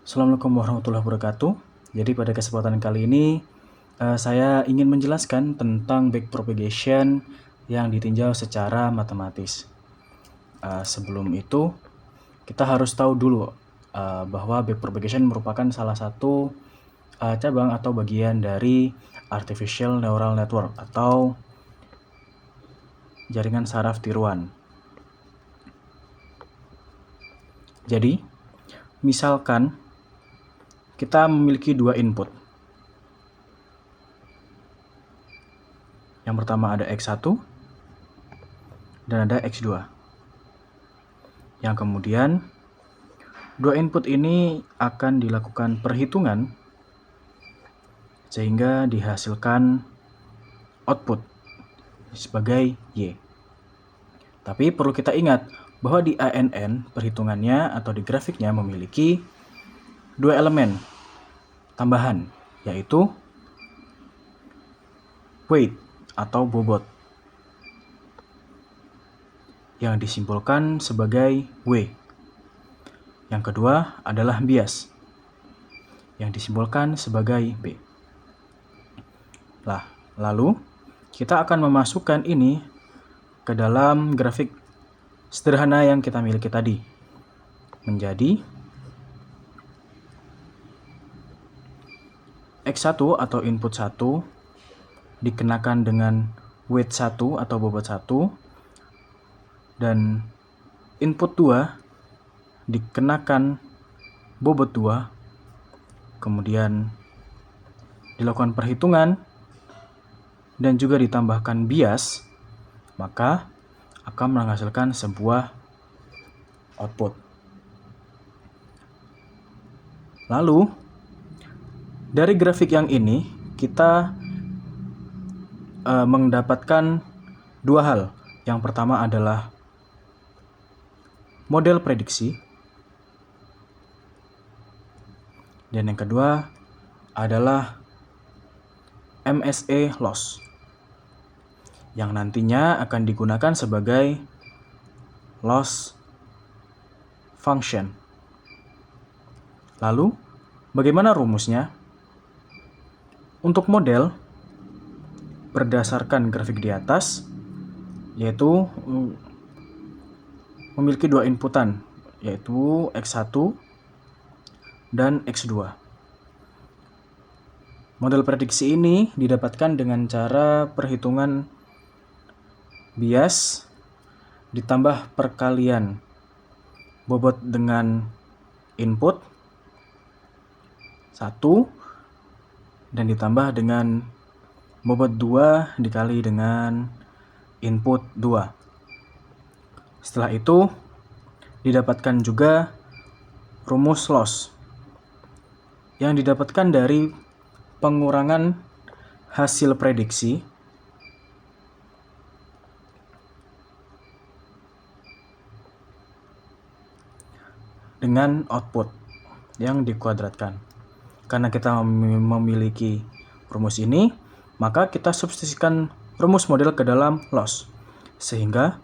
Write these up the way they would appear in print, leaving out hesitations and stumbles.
Assalamualaikum warahmatullahi wabarakatuh. Jadi pada kesempatan kali ini saya ingin menjelaskan tentang backpropagation yang ditinjau secara matematis. Sebelum itu kita harus tahu dulu bahwa backpropagation merupakan salah satu cabang atau bagian dari artificial neural network atau jaringan saraf tiruan. Jadi misalkan kita memiliki dua input. Yang pertama ada X1 dan ada X2. Yang kemudian dua input ini akan dilakukan perhitungan sehingga dihasilkan output sebagai Y. Tapi perlu kita ingat bahwa di ANN perhitungannya atau di grafiknya memiliki dua elemen tambahan, yaitu weight atau bobot yang disimpulkan sebagai W. Yang kedua adalah bias yang disimpulkan sebagai B. Lalu kita akan memasukkan ini ke dalam grafik sederhana yang kita miliki tadi, menjadi X1 atau input 1 dikenakan dengan weight 1 atau bobot 1, dan input 2 dikenakan bobot 2, kemudian dilakukan perhitungan dan juga ditambahkan bias, maka akan menghasilkan sebuah output. Lalu dari grafik yang ini kita mendapatkan dua hal. Yang pertama adalah model prediksi, dan yang kedua adalah MSE loss yang nantinya akan digunakan sebagai loss function. Lalu bagaimana rumusnya? Untuk model berdasarkan grafik di atas, yaitu memiliki dua inputan, yaitu X1 dan X2. Model prediksi ini didapatkan dengan cara perhitungan bias ditambah perkalian bobot dengan input 1 dan ditambah dengan bobot 2 dikali dengan input 2. Setelah itu didapatkan juga rumus loss yang didapatkan dari pengurangan hasil prediksi dengan output yang dikuadratkan. Karena kita memiliki rumus ini, maka kita substitusikan rumus model ke dalam loss, sehingga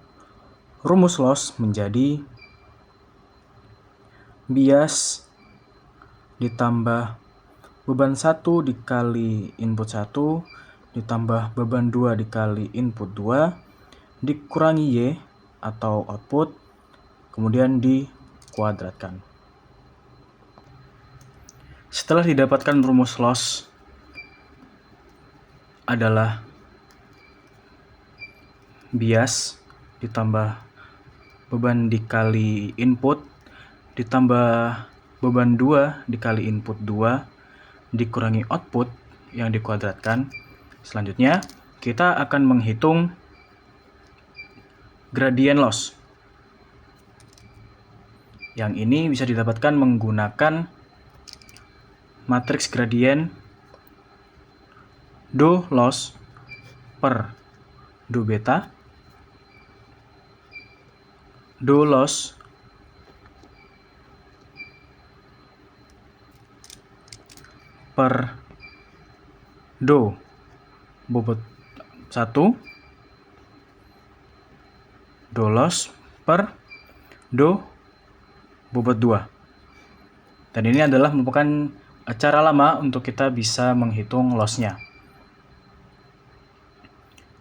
rumus loss menjadi bias ditambah beban 1 dikali input 1 ditambah beban 2 dikali input 2 dikurangi Y atau output, kemudian dikuadratkan. Setelah didapatkan rumus loss adalah bias ditambah beban dikali input ditambah beban 2 dikali input 2 dikurangi output yang dikuadratkan. Selanjutnya kita akan menghitung gradient loss. Yang ini bisa didapatkan menggunakan matriks gradient do loss per do beta, do loss per do bobot 1, do loss per do bobot 2. Dan ini adalah merupakan cara lama untuk kita bisa menghitung loss-nya.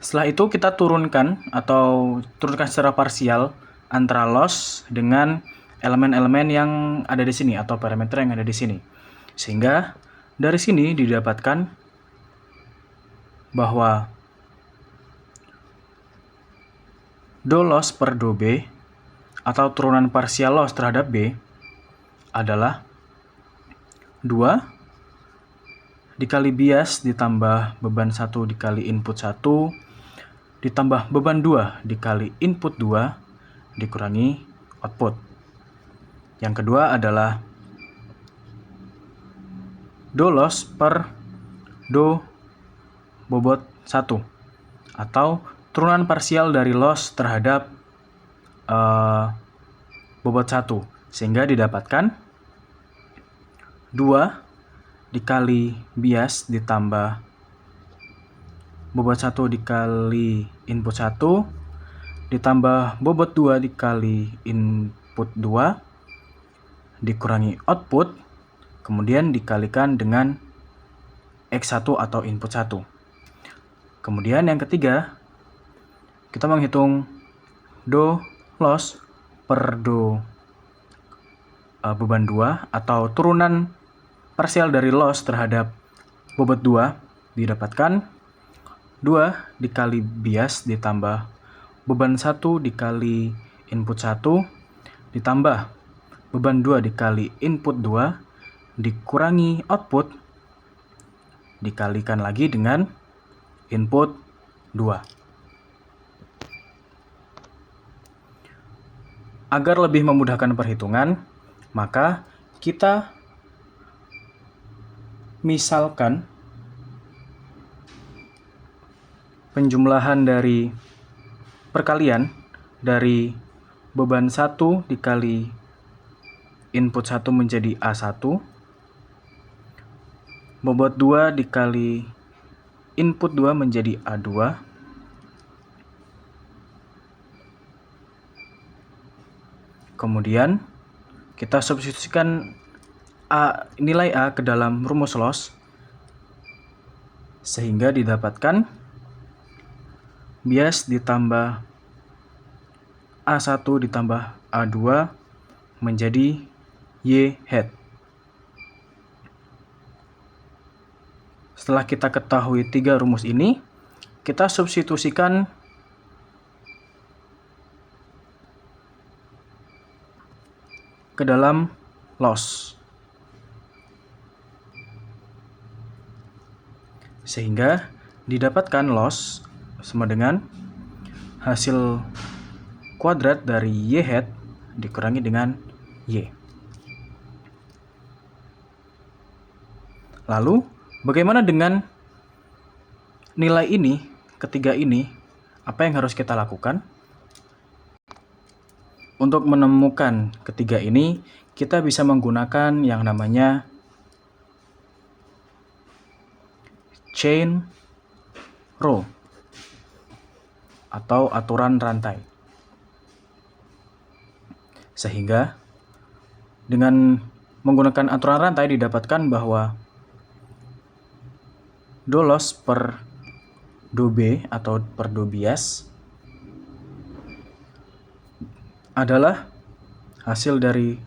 Setelah itu kita turunkan secara parsial antara loss dengan elemen-elemen yang ada di sini atau parameter yang ada di sini. Sehingga dari sini didapatkan bahwa do loss per do B atau turunan parsial loss terhadap B adalah 2 dikali bias ditambah beban 1 dikali input 1 ditambah beban 2 dikali input 2 dikurangi output. Yang kedua adalah do loss per do bobot 1 atau turunan parsial dari loss terhadap bobot 1, sehingga didapatkan 2 dikali bias ditambah bobot 1 dikali input 1 ditambah bobot 2 dikali input 2 dikurangi output, kemudian dikalikan dengan X1 atau input 1. Kemudian yang ketiga, kita menghitung do loss per do beban 2 atau turunan parsial dari loss terhadap bobot 2 didapatkan 2 dikali bias ditambah beban 1 dikali input 1 ditambah beban 2 dikali input 2 dikurangi output dikalikan lagi dengan input 2. Agar lebih memudahkan perhitungan, maka kita misalkan penjumlahan dari perkalian dari beban 1 dikali input 1 menjadi A1, bobot 2 dikali input 2 menjadi A2, kemudian kita substitusikan nilai A ke dalam rumus loss, sehingga didapatkan bias ditambah A1 ditambah A2 menjadi Y head. Setelah kita ketahui 3 rumus ini, kita substitusikan ke dalam loss, sehingga didapatkan loss sama dengan hasil kuadrat dari Y head dikurangi dengan Y. Lalu, bagaimana dengan nilai ini, ketiga ini, apa yang harus kita lakukan? Untuk menemukan ketiga ini, kita bisa menggunakan yang namanya chain rule atau aturan rantai. Sehingga dengan menggunakan aturan rantai didapatkan bahwa do loss per do B atau per do bias adalah hasil dari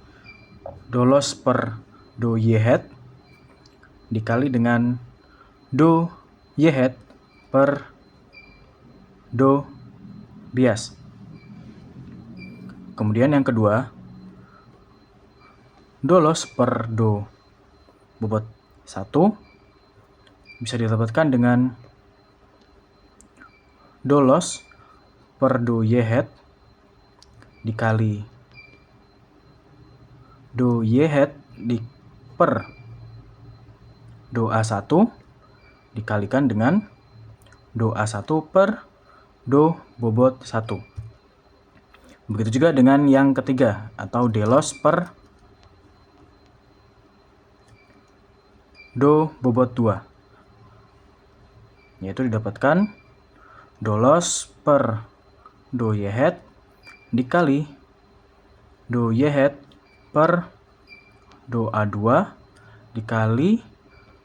do loss per do Y head dikali dengan do Y head per do bias. Kemudian yang kedua, do loss per do bobot 1 bisa didapatkan dengan do loss per do Y head dikali do Y head per do A1 dikalikan dengan do A1 per do bobot 1. Begitu juga dengan yang ketiga atau D loss per do bobot 2. Yaitu didapatkan do loss per do Y head dikali do Y head per do A2 dikali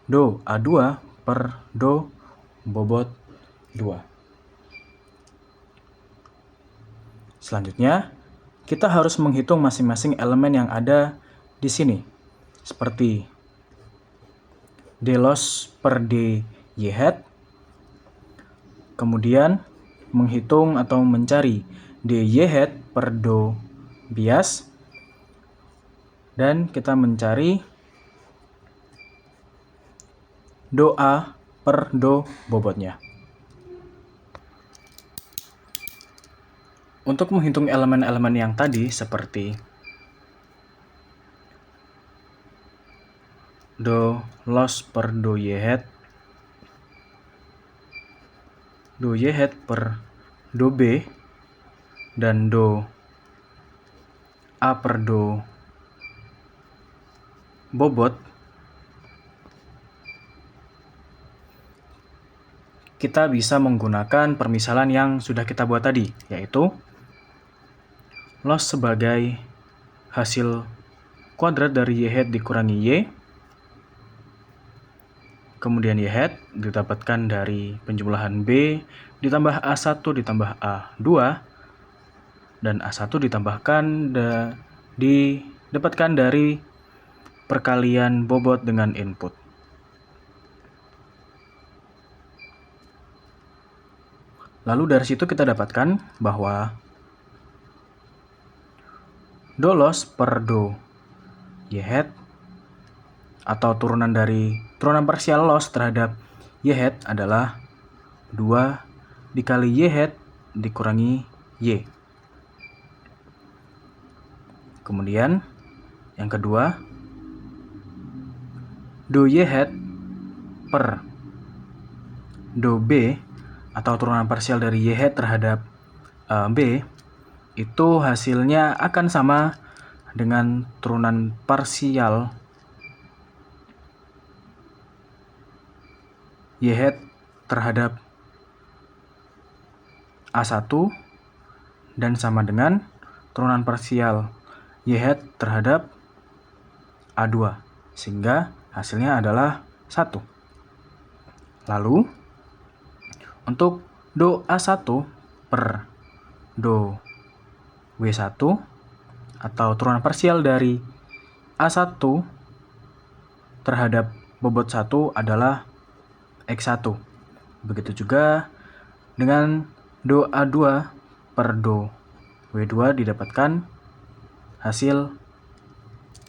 do A2 per do bobot 2. Selanjutnya, kita harus menghitung masing-masing elemen yang ada di sini, seperti d loss per d y hat, kemudian menghitung atau mencari dy hat per do bias, dan kita mencari do A per do bobotnya. Untuk menghitung elemen-elemen yang tadi seperti do loss per do y hat per do B, dan do A per do bobot, kita bisa menggunakan permisalan yang sudah kita buat tadi, yaitu loss sebagai hasil kuadrat dari y hat dikurangi y, kemudian y hat didapatkan dari penjumlahan B ditambah A1 ditambah A2, dan A1 didapatkan dari perkalian bobot dengan input. Lalu dari situ kita dapatkan bahwa do loss per do y hat atau turunan parsial loss terhadap y hat adalah 2 dikali y hat dikurangi y. Kemudian yang kedua, do y hat per do B atau turunan parsial dari y hat terhadap B itu hasilnya akan sama dengan turunan parsial y hat terhadap A1 dan sama dengan turunan parsial y hat terhadap A2, sehingga hasilnya adalah 1. Lalu untuk do A1 per do W1 atau turunan parsial dari A1 terhadap bobot 1 adalah X1. Begitu juga dengan do A2 per do W2 didapatkan hasil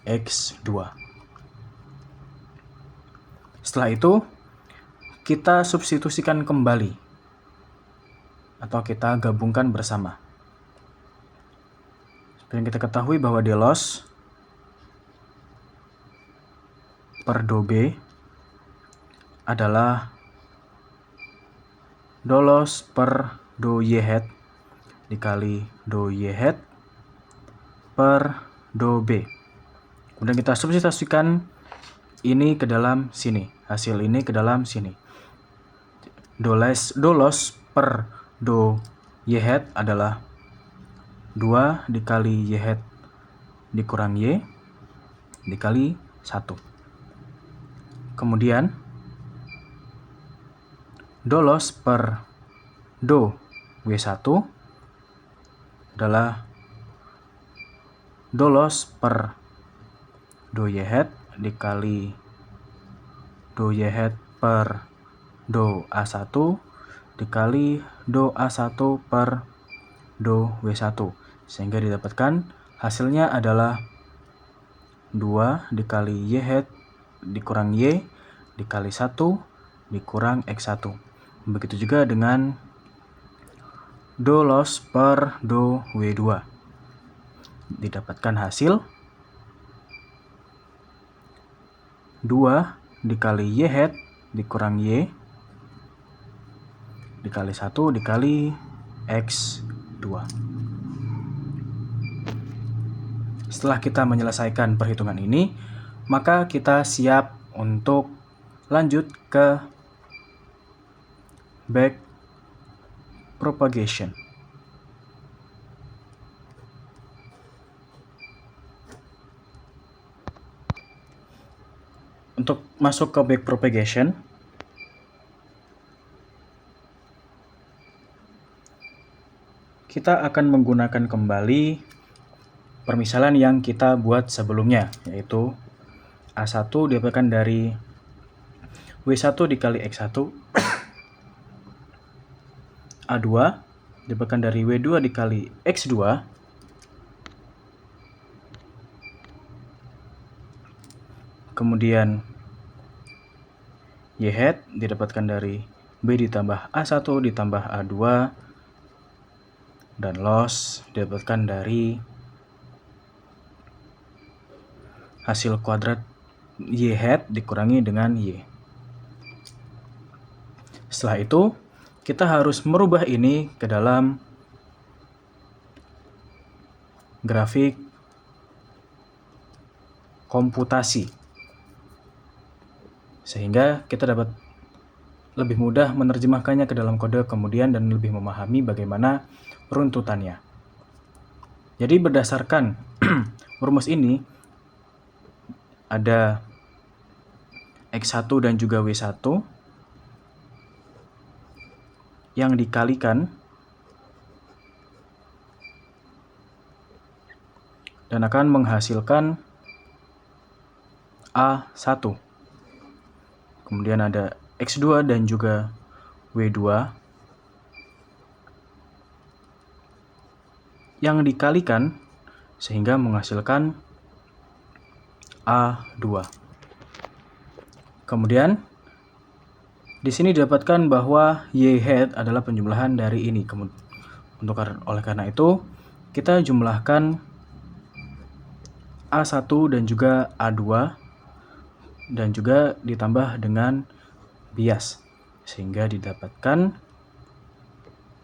X2. Setelah itu, kita substitusikan kembali atau kita gabungkan bersama. Seperti yang kita ketahui bahwa d loss per do B adalah do loss per do y hat dikali do y hat per do B. Kemudian kita substitusikan ini ke dalam sini, hasil ini ke dalam sini. Do loss per do y hat adalah 2 dikali y hat dikurang y dikali 1. Kemudian do loss per do W1 adalah do loss per do y hat dikali do y hat per do A1 dikali do A1 per do W1, sehingga didapatkan hasilnya adalah 2 dikali y hat dikurang y dikali 1 dikurang X1. Begitu juga dengan do loss per do W2. Didapatkan hasil 2 dikali y hat dikurang y dikali 1 dikali X2. Setelah kita menyelesaikan perhitungan ini, maka kita siap untuk lanjut ke back propagation. Untuk masuk ke backpropagation, kita akan menggunakan kembali permisalan yang kita buat sebelumnya, yaitu A1 didapatkan dari W1 dikali X1, A2 didapatkan dari W2 dikali X2, kemudian Y hat didapatkan dari B ditambah A1 ditambah A2, dan loss didapatkan dari hasil kuadrat Y hat dikurangi dengan Y. Setelah itu, kita harus merubah ini ke dalam grafik komputasi, sehingga kita dapat lebih mudah menerjemahkannya ke dalam kode kemudian dan lebih memahami bagaimana runtutannya. Jadi berdasarkan rumus ini, ada X1 dan juga W1 yang dikalikan dan akan menghasilkan A1. Kemudian ada X2 dan juga W2 yang dikalikan sehingga menghasilkan A2. Kemudian di sini didapatkan bahwa Y hat adalah penjumlahan dari ini. Oleh karena itu, kita jumlahkan A1 dan juga A2 dan juga ditambah dengan bias sehingga didapatkan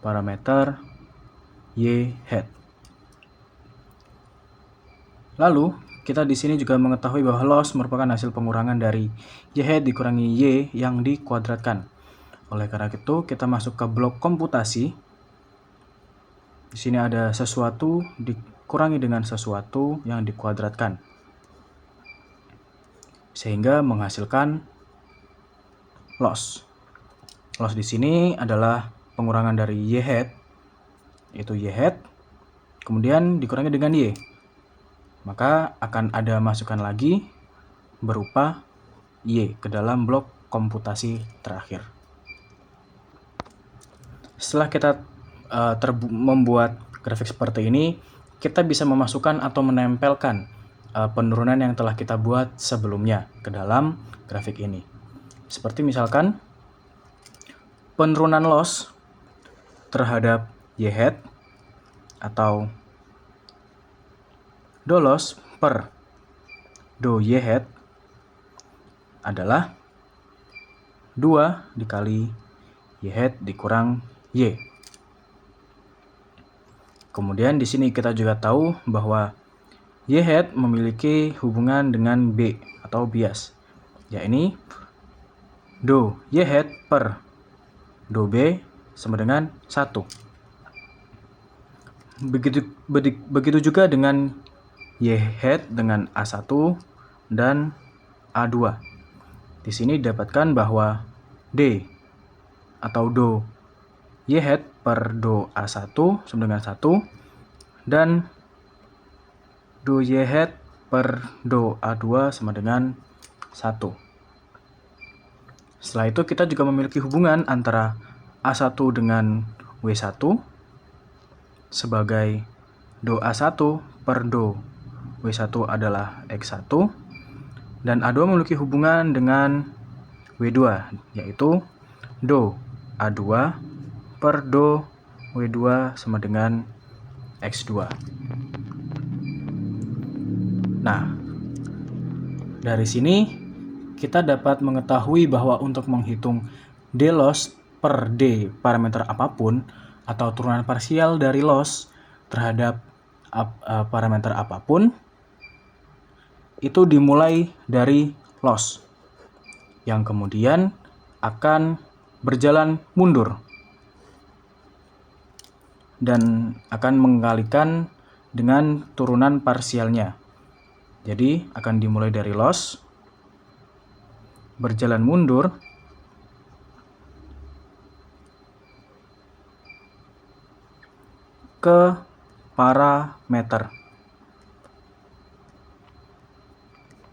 parameter Y hat. Lalu kita di sini juga mengetahui bahwa loss merupakan hasil pengurangan dari Y hat dikurangi Y yang dikuadratkan. Oleh karena itu, kita masuk ke blok komputasi. Di sini ada sesuatu dikurangi dengan sesuatu yang dikuadratkan, sehingga menghasilkan loss. Loss di sini adalah pengurangan dari Y hat, yaitu Y hat, kemudian dikurangi dengan Y. Maka akan ada masukan lagi berupa Y ke dalam blok komputasi terakhir. Setelah kita membuat grafik seperti ini, kita bisa memasukkan atau menempelkan penurunan yang telah kita buat sebelumnya ke dalam grafik ini. Seperti misalkan penurunan loss terhadap Y hat atau do loss per do Y hat adalah 2 dikali Y hat dikurang Y. Kemudian di sini kita juga tahu bahwa Y hat memiliki hubungan dengan B atau bias, yakni do Y hat per do B sama dengan 1. Begitu juga dengan Y hat dengan A1 dan A2. Di sini didapatkan bahwa D atau do Y hat per do A1 sama dengan 1 dan do Y hat per do A2 sama dengan 1. Setelah itu kita juga memiliki hubungan antara A1 dengan W1 sebagai do A1 per do W1 adalah X1 dan A2 memiliki hubungan dengan W2 yaitu do A2 per do W2 sama dengan X2. Nah, dari sini kita dapat mengetahui bahwa untuk menghitung D loss per D parameter apapun atau turunan parsial dari loss terhadap parameter apapun, itu dimulai dari loss yang kemudian akan berjalan mundur dan akan mengalikan dengan turunan parsialnya. Jadi akan dimulai dari loss, berjalan mundur ke parameter.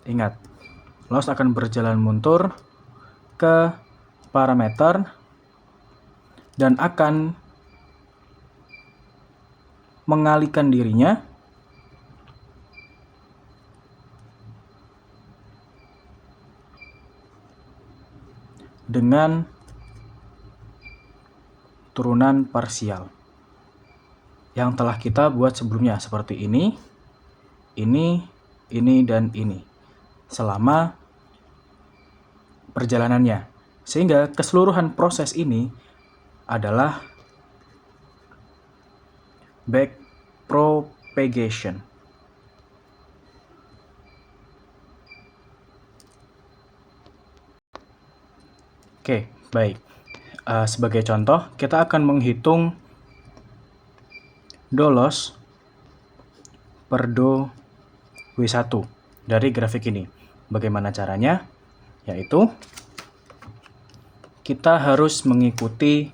Ingat, loss akan berjalan mundur ke parameter dan akan mengalihkan dirinya dengan turunan parsial yang telah kita buat sebelumnya, seperti ini, dan ini selama perjalanannya, sehingga keseluruhan proses ini adalah backpropagation. Oke, baik. Sebagai contoh, kita akan menghitung do loss per do W1 dari grafik ini. Bagaimana caranya? Yaitu kita harus mengikuti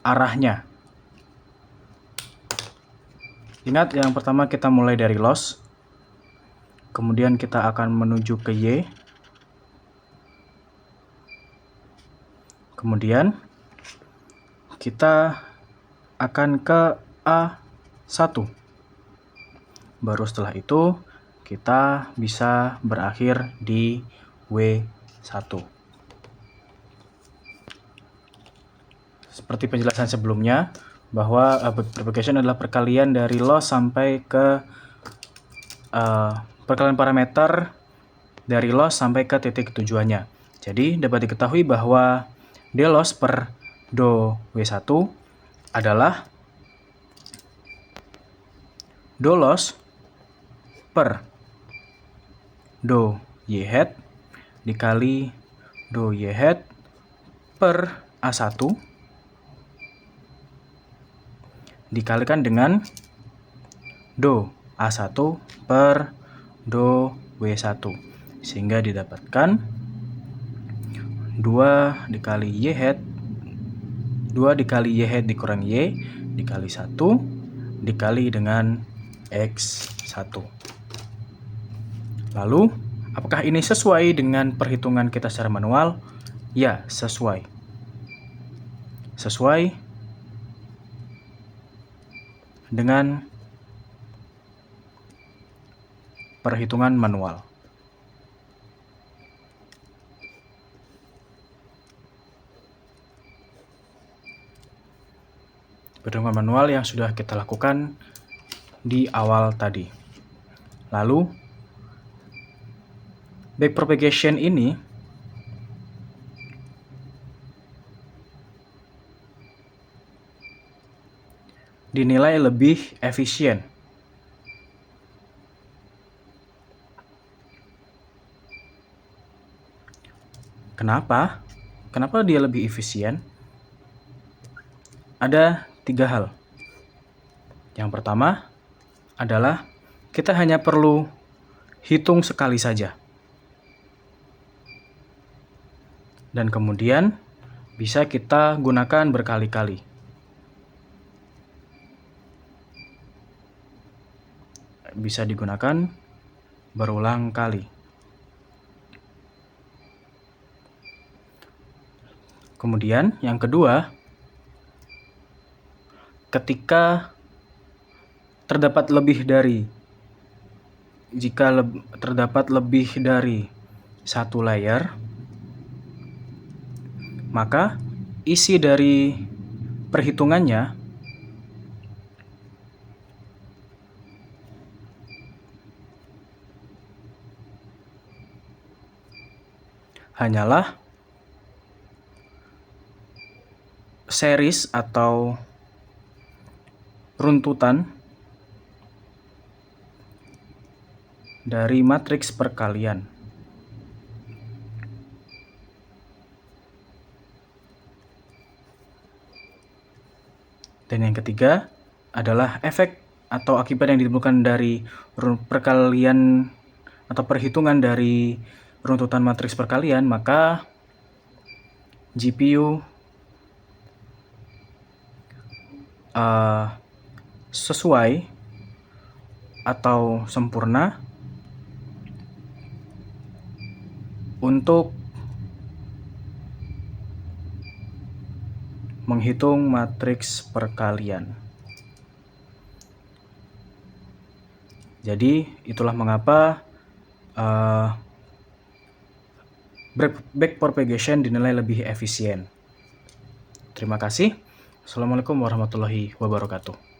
arahnya. Ingat, yang pertama kita mulai dari loss, kemudian kita akan menuju ke Y, kemudian kita akan ke A1. Baru setelah itu kita bisa berakhir di W1. Seperti penjelasan sebelumnya, bahwa backpropagation adalah perkalian dari loss sampai ke perkalian parameter dari loss sampai ke titik tujuannya. Jadi dapat diketahui bahwa d loss per do W1 adalah do loss per do Y hat dikali do Y hat per A1 dikalikan dengan do A1 per do W1, sehingga didapatkan 2 dikali Y hat, 2 dikali Y hat dikurang Y dikali 1 dikali dengan X1. Lalu, apakah ini sesuai dengan perhitungan kita secara manual? Ya, sesuai. Sesuai dengan perhitungan manual. Perhitungan manual yang sudah kita lakukan di awal tadi. Lalu, backpropagation ini dinilai lebih efisien. Kenapa? Kenapa dia lebih efisien? Ada 3 hal. Yang pertama adalah kita hanya perlu hitung sekali saja. Dan kemudian bisa kita gunakan berkali-kali. Bisa digunakan berulang kali. Kemudian yang kedua, ketika terdapat lebih dari satu layer, maka isi dari perhitungannya hanyalah series atau runtutan dari matriks perkalian. Dan yang ketiga adalah efek atau akibat yang ditimbulkan dari perkalian atau perhitungan dari runtutan matriks perkalian, maka GPU sesuai atau sempurna untuk menghitung matriks perkalian. Jadi itulah mengapa backpropagation dinilai lebih efisien. Terima kasih. Assalamualaikum warahmatullahi wabarakatuh.